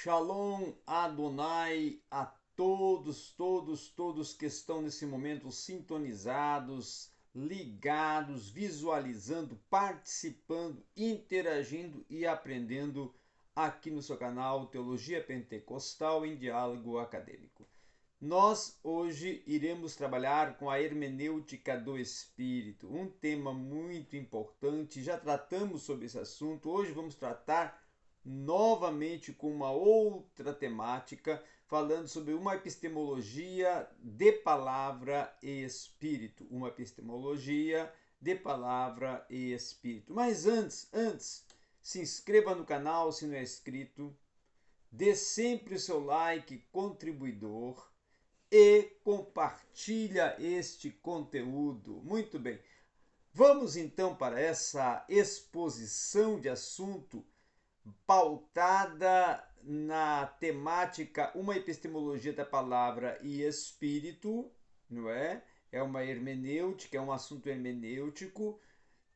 Shalom Adonai a todos que estão nesse momento sintonizados, ligados, visualizando, participando, interagindo e aprendendo aqui no seu canal Teologia Pentecostal em Diálogo Acadêmico. Nós hoje iremos trabalhar com a hermenêutica do Espírito, um tema muito importante. Já tratamos sobre esse assunto, hoje vamos tratar novamente com uma outra temática, falando sobre uma epistemologia de palavra e espírito. Uma epistemologia de palavra e espírito. Mas antes, se inscreva no canal se não é inscrito, dê sempre o seu like contribuidor e compartilha este conteúdo. Muito bem. Vamos então para essa exposição de assunto pautada na temática uma epistemologia da palavra e espírito, não é? É uma hermenêutica, é um assunto hermenêutico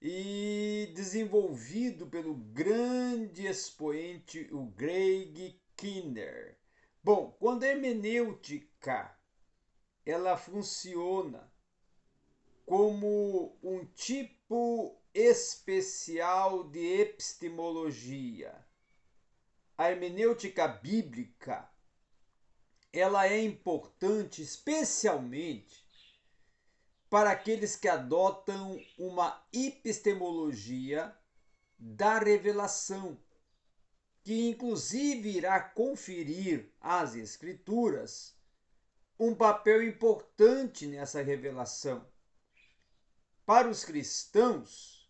e desenvolvido pelo grande expoente, o Greg Kinnear. Bom, quando a hermenêutica ela funciona como um tipo especial de epistemologia. A hermenêutica bíblica, ela é importante especialmente para aqueles que adotam uma epistemologia da revelação, que inclusive irá conferir às escrituras um papel importante nessa revelação. Para os cristãos,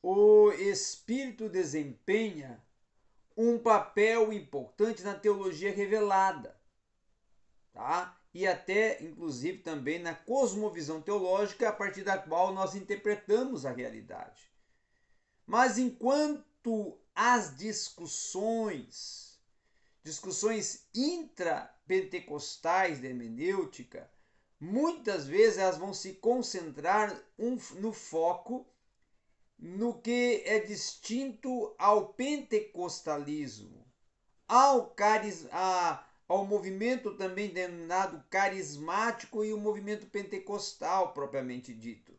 o Espírito desempenha um papel importante na teologia revelada, tá? E até, inclusive, também na cosmovisão teológica a partir da qual nós interpretamos a realidade. Mas enquanto as discussões intrapentecostais da hermenêutica, muitas vezes elas vão se concentrar no foco no que é distinto ao pentecostalismo, ao movimento também denominado carismático e o movimento pentecostal propriamente dito.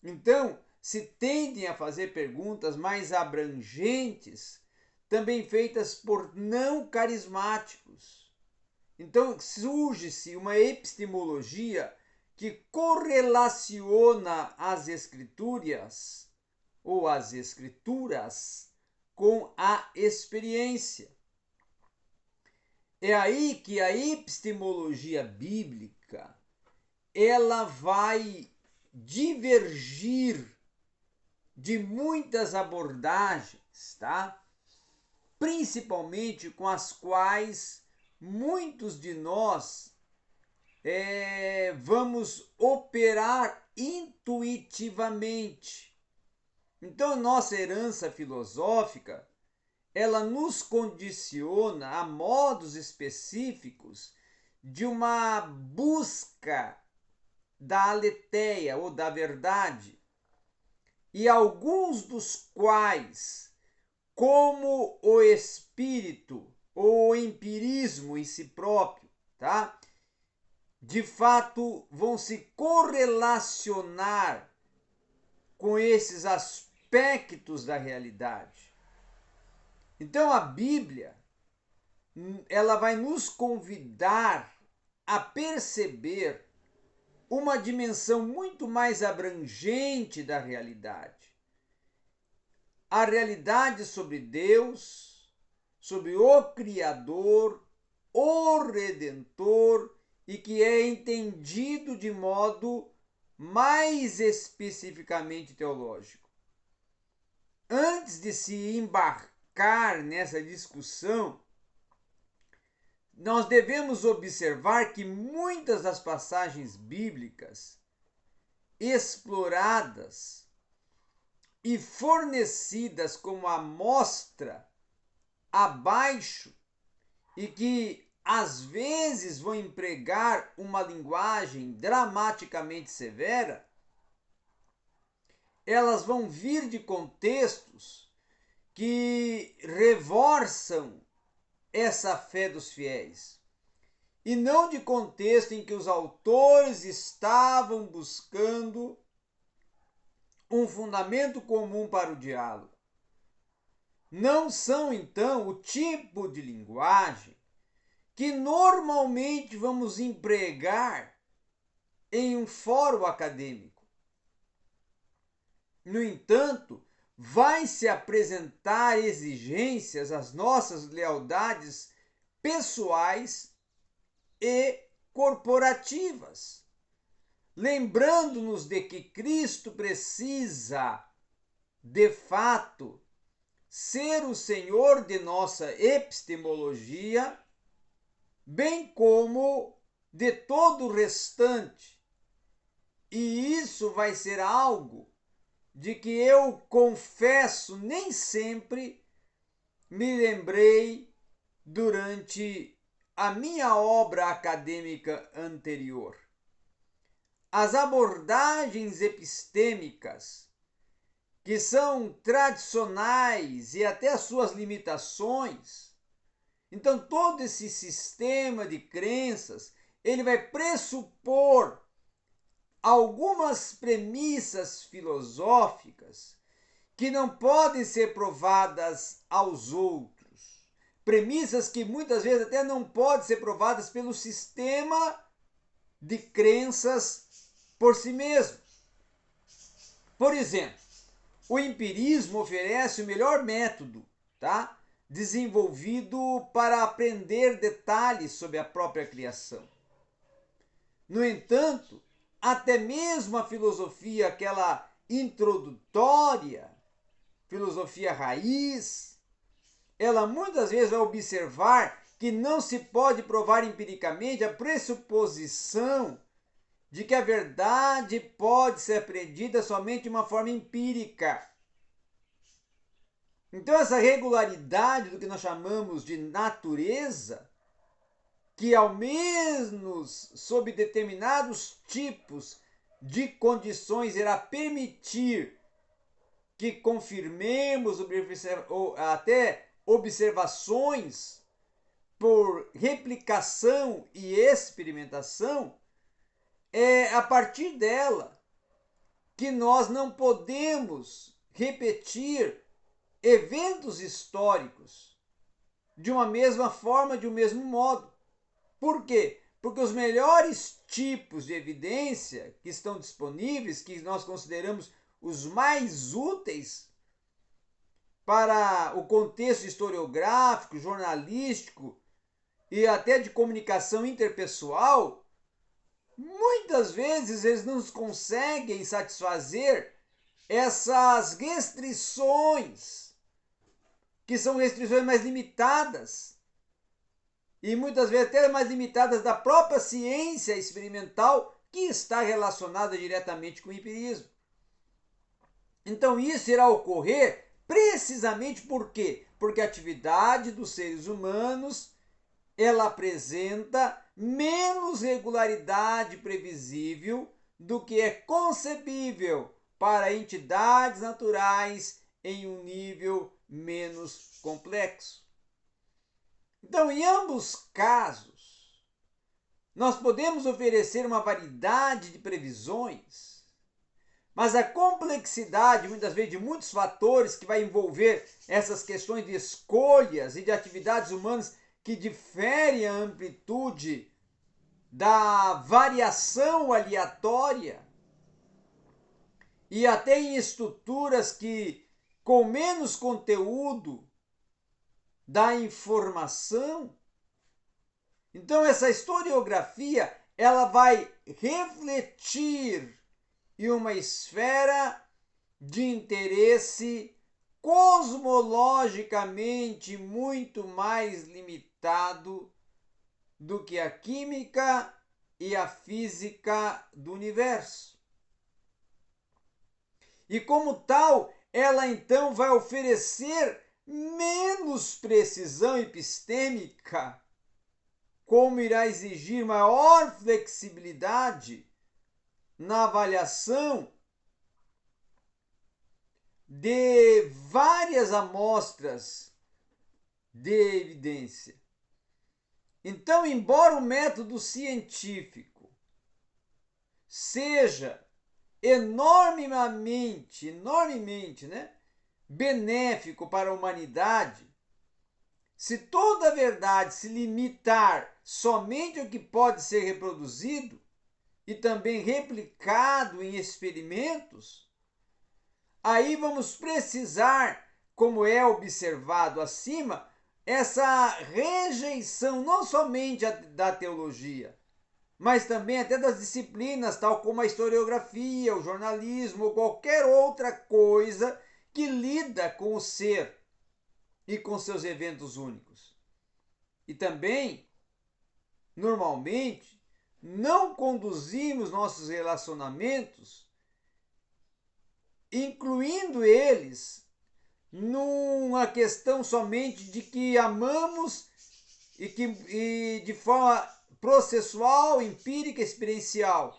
Então, se tendem a fazer perguntas mais abrangentes, também feitas por não carismáticos. Então, surge-se uma epistemologia que correlaciona as escrituras ou as escrituras com a experiência. É aí que a epistemologia bíblica ela vai divergir de muitas abordagens, tá? Principalmente com as quais muitos de nós vamos operar intuitivamente. Então, nossa herança filosófica, ela nos condiciona a modos específicos de uma busca da aletheia ou da verdade, e alguns dos quais, como o espírito ou o empirismo em si próprio, tá? De fato vão se correlacionar com esses aspectos da realidade. Então a Bíblia, ela vai nos convidar a perceber uma dimensão muito mais abrangente da realidade. A realidade sobre Deus, sobre o Criador, o Redentor, e que é entendido de modo mais especificamente teológico. Antes de se embarcar nessa discussão, nós devemos observar que muitas das passagens bíblicas exploradas e fornecidas como amostra abaixo e que às vezes vão empregar uma linguagem dramaticamente severa, elas vão vir de contextos que reforçam essa fé dos fiéis, e não de contexto em que os autores estavam buscando um fundamento comum para o diálogo. Não são, então, o tipo de linguagem que normalmente vamos empregar em um fórum acadêmico. No entanto, vai se apresentar exigências às nossas lealdades pessoais e corporativas, lembrando-nos de que Cristo precisa, de fato, ser o Senhor de nossa epistemologia, bem como de todo o restante. E isso vai ser algo de que eu confesso nem sempre me lembrei durante a minha obra acadêmica anterior. As abordagens epistêmicas, que são tradicionais e até as suas limitações, então todo esse sistema de crenças, ele vai pressupor algumas premissas filosóficas que não podem ser provadas aos outros. Premissas que muitas vezes até não podem ser provadas pelo sistema de crenças por si mesmo. Por exemplo, o empirismo oferece o melhor método, tá? Desenvolvido para aprender detalhes sobre a própria criação. No entanto, até mesmo a filosofia, aquela introdutória, filosofia raiz, ela muitas vezes vai observar que não se pode provar empiricamente a pressuposição de que a verdade pode ser aprendida somente de uma forma empírica. Então, essa regularidade do que nós chamamos de natureza, que ao menos sob determinados tipos de condições irá permitir que confirmemos ou até observações por replicação e experimentação, é a partir dela que nós não podemos repetir eventos históricos de uma mesma forma, de um mesmo modo. Por quê? Porque os melhores tipos de evidência que estão disponíveis, que nós consideramos os mais úteis para o contexto historiográfico, jornalístico e até de comunicação interpessoal, muitas vezes eles não conseguem satisfazer essas restrições, que são restrições mais limitadas, e muitas vezes até mais limitadas da própria ciência experimental, que está relacionada diretamente com o empirismo. Então isso irá ocorrer precisamente por quê? Porque a atividade dos seres humanos, ela apresenta menos regularidade previsível do que é concebível para entidades naturais em um nível menos complexo. Então, em ambos casos, nós podemos oferecer uma variedade de previsões, mas a complexidade, muitas vezes, de muitos fatores que vai envolver essas questões de escolhas e de atividades humanas que diferem a amplitude da variação aleatória e até em estruturas que, com menos conteúdo da informação. Então essa historiografia, ela vai refletir em uma esfera de interesse cosmologicamente muito mais limitado do que a química e a física do universo. E como tal, ela então vai oferecer menos precisão epistêmica, como irá exigir maior flexibilidade na avaliação de várias amostras de evidência. Então, embora o método científico seja enormemente, né, benéfico para a humanidade, se toda a verdade se limitar somente ao que pode ser reproduzido e também replicado em experimentos, aí vamos precisar, como é observado acima, essa rejeição não somente da teologia, mas também até das disciplinas, tal como a historiografia, o jornalismo ou qualquer outra coisa que lida com o ser e com seus eventos únicos. E também, normalmente, não conduzimos nossos relacionamentos, incluindo eles, numa questão somente de que amamos e de forma processual, empírica, experiencial.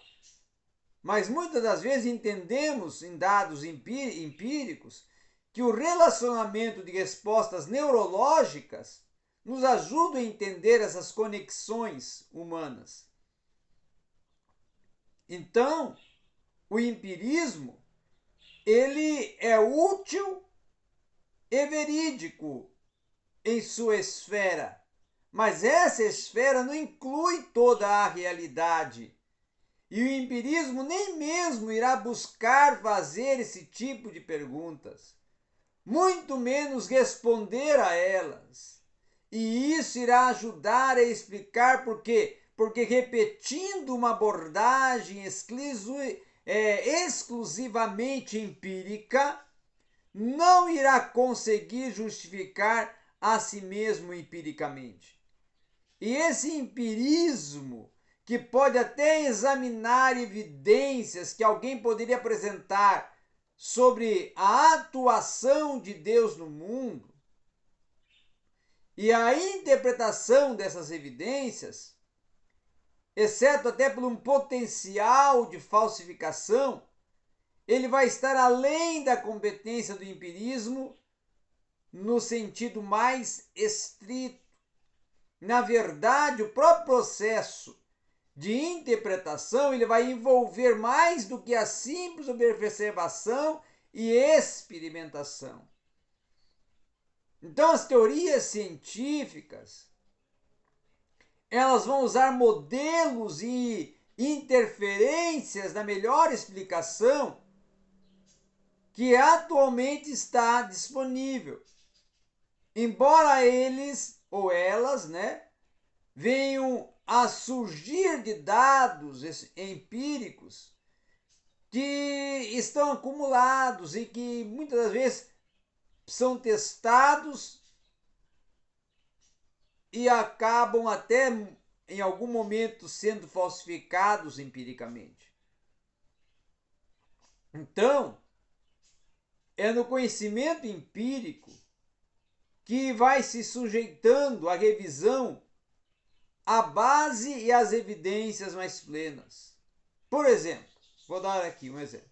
Mas muitas das vezes entendemos em dados empíricos que o relacionamento de respostas neurológicas nos ajuda a entender essas conexões humanas. Então, o empirismo ele é útil e verídico em sua esfera, mas essa esfera não inclui toda a realidade. E o empirismo nem mesmo irá buscar fazer esse tipo de perguntas, muito menos responder a elas. E isso irá ajudar a explicar por quê. Porque repetindo uma abordagem exclusivamente empírica, não irá conseguir justificar a si mesmo empiricamente. E esse empirismo, que pode até examinar evidências que alguém poderia apresentar sobre a atuação de Deus no mundo, e a interpretação dessas evidências, exceto até por um potencial de falsificação, ele vai estar além da competência do empirismo no sentido mais estrito. Na verdade, o próprio processo de interpretação ele vai envolver mais do que a simples observação e experimentação. Então, as teorias científicas elas vão usar modelos e interferências na melhor explicação que atualmente está disponível. Embora eles ou elas, né, venham a surgir de dados empíricos que estão acumulados e que muitas das vezes são testados e acabam até em algum momento sendo falsificados empiricamente. Então, é no conhecimento empírico que vai se sujeitando à revisão a base e as evidências mais plenas. Por exemplo, vou dar aqui um exemplo.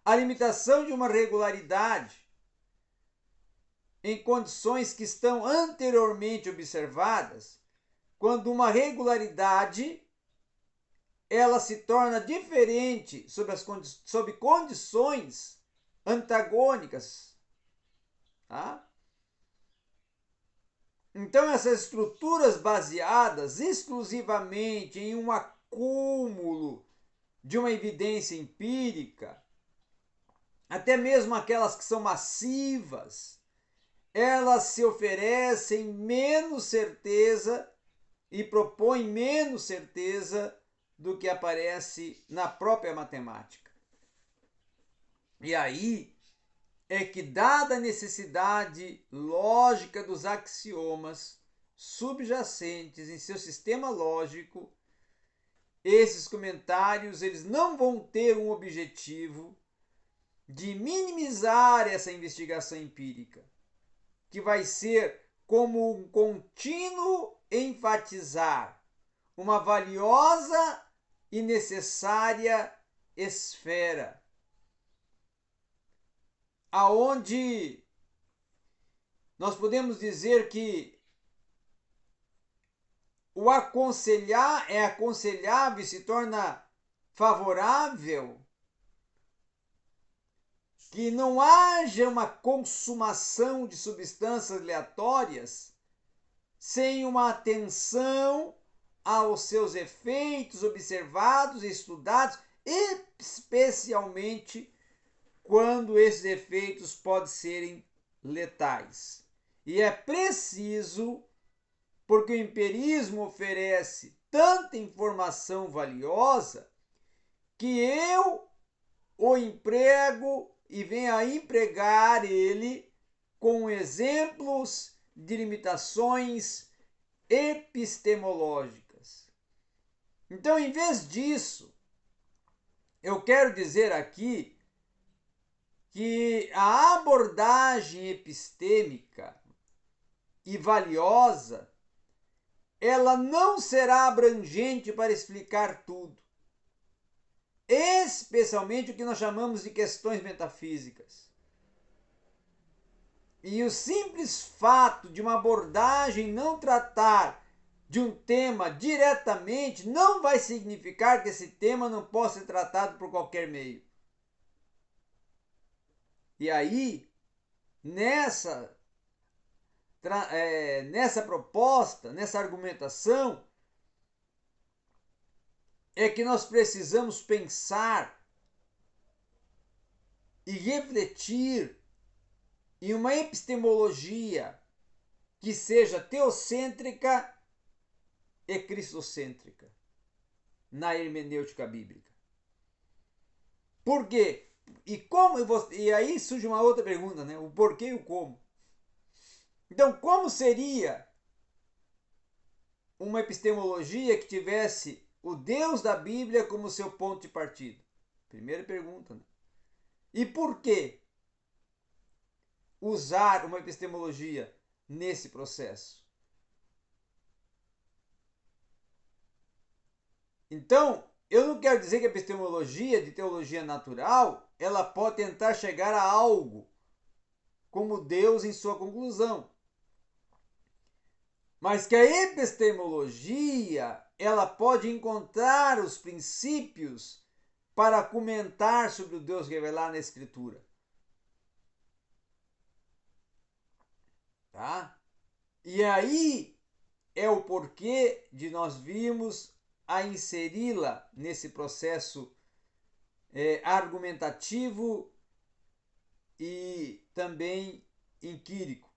A limitação de uma regularidade em condições que estão anteriormente observadas, quando uma regularidade ela se torna diferente sob condições antagônicas. Tá? Então, essas estruturas baseadas exclusivamente em um acúmulo de uma evidência empírica, até mesmo aquelas que são massivas, elas se oferecem menos certeza e propõem menos certeza do que aparece na própria matemática. E aí é que, dada a necessidade lógica dos axiomas subjacentes em seu sistema lógico, esses comentários eles não vão ter um objetivo de minimizar essa investigação empírica, que vai ser como um contínuo enfatizar uma valiosa e necessária esfera, aonde nós podemos dizer que o aconselhar é aconselhável e se torna favorável que não haja uma consumação de substâncias aleatórias sem uma atenção aos seus efeitos observados e estudados, especialmente quando esses efeitos podem serem letais. E é preciso, porque o empirismo oferece tanta informação valiosa, que eu o emprego e venho a empregar ele com exemplos de limitações epistemológicas. Então, em vez disso, eu quero dizer aqui que a abordagem epistêmica e valiosa, ela não será abrangente para explicar tudo, especialmente o que nós chamamos de questões metafísicas. E o simples fato de uma abordagem não tratar de um tema diretamente não vai significar que esse tema não possa ser tratado por qualquer meio. E aí, nessa proposta, nessa argumentação, é que nós precisamos pensar e refletir em uma epistemologia que seja teocêntrica e cristocêntrica na hermenêutica bíblica. Por quê? E como? E aí surge uma outra pergunta, né? O porquê e o como. Então, como seria uma epistemologia que tivesse o Deus da Bíblia como seu ponto de partida? Primeira pergunta, né? E por que usar uma epistemologia nesse processo? Então, eu não quero dizer que a epistemologia de teologia natural ela pode tentar chegar a algo como Deus em sua conclusão. Mas que a epistemologia ela pode encontrar os princípios para comentar sobre o Deus revelado na Escritura. Tá? E aí é o porquê de nós virmos a inseri-la nesse processo argumentativo e também empírico.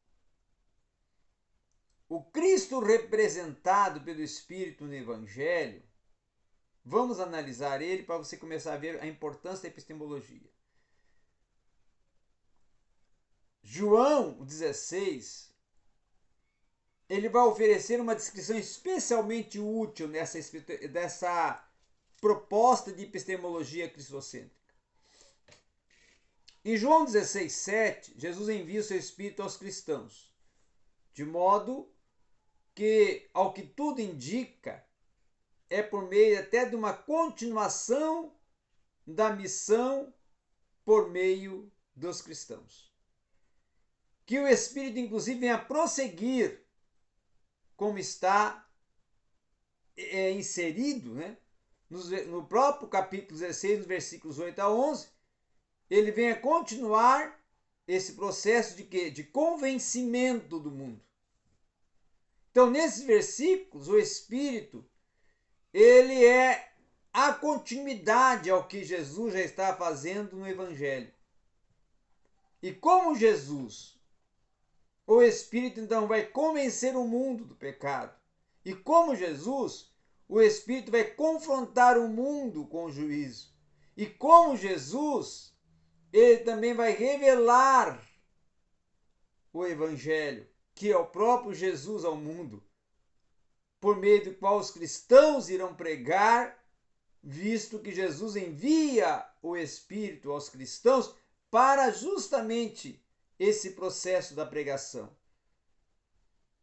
O Cristo representado pelo Espírito no Evangelho, vamos analisar ele para você começar a ver a importância da epistemologia. João 16, ele vai oferecer uma descrição especialmente útil dessa proposta de epistemologia cristocêntrica. Em João 16, 7, Jesus envia o seu Espírito aos cristãos, de modo que, ao que tudo indica, é por meio até de uma continuação da missão por meio dos cristãos. Que o Espírito, inclusive, venha prosseguir, como está inserido, né? No próprio capítulo 16, nos versículos 8 a 11, ele venha continuar esse processo de quê? De convencimento do mundo. Então, nesses versículos, o Espírito, ele é a continuidade ao que Jesus já está fazendo no Evangelho. E como Jesus, o Espírito então vai convencer o mundo do pecado. E como Jesus, o Espírito vai confrontar o mundo com o juízo. E como Jesus, ele também vai revelar o Evangelho, que é o próprio Jesus ao mundo, por meio do qual os cristãos irão pregar, visto que Jesus envia o Espírito aos cristãos para justamente esse processo da pregação.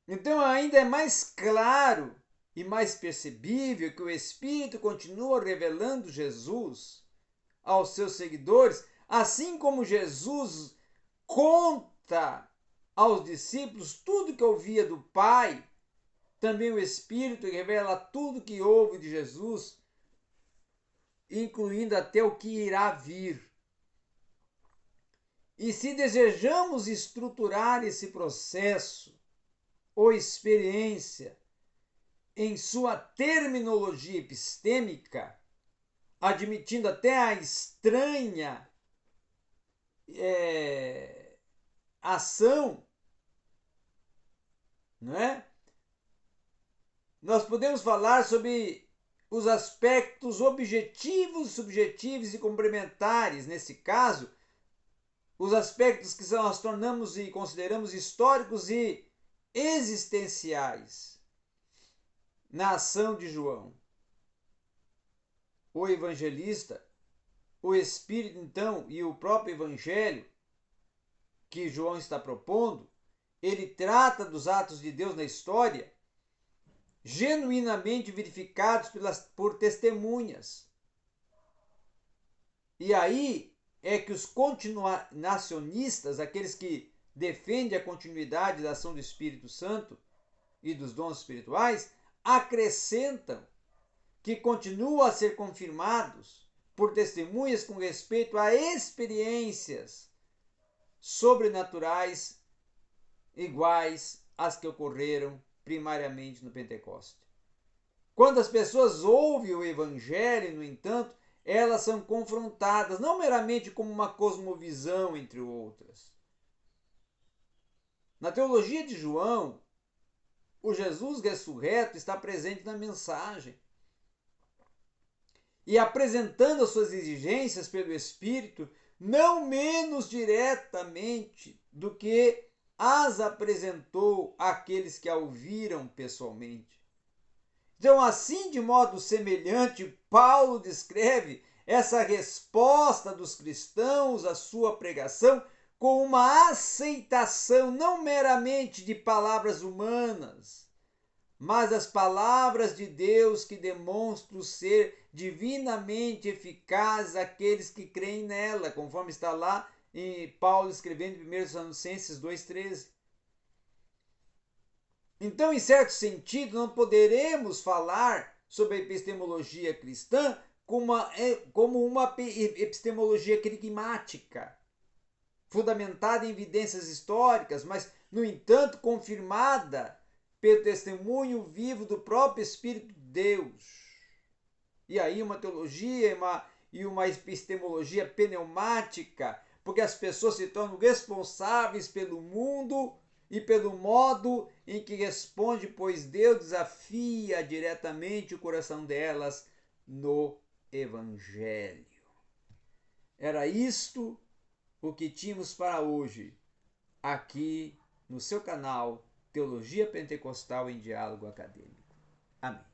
Então ainda é mais claro e mais percebível que o Espírito continua revelando Jesus aos seus seguidores, assim como Jesus conta aos discípulos tudo que ouvia do Pai também o Espírito revela tudo que houve de Jesus, incluindo até o que irá vir. E se desejamos estruturar esse processo ou experiência em sua terminologia epistêmica, admitindo até a estranha ação, não é? Nós podemos falar sobre os aspectos objetivos, subjetivos e complementares, nesse caso, os aspectos que nós tornamos e consideramos históricos e existenciais na ação de João. O evangelista, o Espírito, então, e o próprio Evangelho que João está propondo, ele trata dos atos de Deus na história genuinamente verificados por testemunhas. E aí é que os continuacionistas, aqueles que defendem a continuidade da ação do Espírito Santo e dos dons espirituais, acrescentam que continuam a ser confirmados por testemunhas com respeito a experiências sobrenaturais iguais às que ocorreram primariamente no Pentecostes. Quando as pessoas ouvem o Evangelho, no entanto, elas são confrontadas não meramente como uma cosmovisão, entre outras. Na teologia de João, o Jesus ressurreto está presente na mensagem. E apresentando as suas exigências pelo Espírito, não menos diretamente do que as apresentou àqueles que a ouviram pessoalmente. Então, assim, de modo semelhante, Paulo descreve essa resposta dos cristãos à sua pregação com uma aceitação não meramente de palavras humanas, mas as palavras de Deus que demonstram ser divinamente eficazes àqueles que creem nela, conforme está lá em Paulo escrevendo em 1 Tessalonicenses 2,13. Então, em certo sentido, não poderemos falar sobre a epistemologia cristã como uma epistemologia querigmática, fundamentada em evidências históricas, mas, no entanto, confirmada pelo testemunho vivo do próprio Espírito de Deus. E aí uma teologia e uma epistemologia pneumática, porque as pessoas se tornam responsáveis pelo mundo e pelo modo em que responde, pois Deus desafia diretamente o coração delas no Evangelho. Era isto o que tínhamos para hoje, aqui no seu canal Teologia Pentecostal em Diálogo Acadêmico. Amém.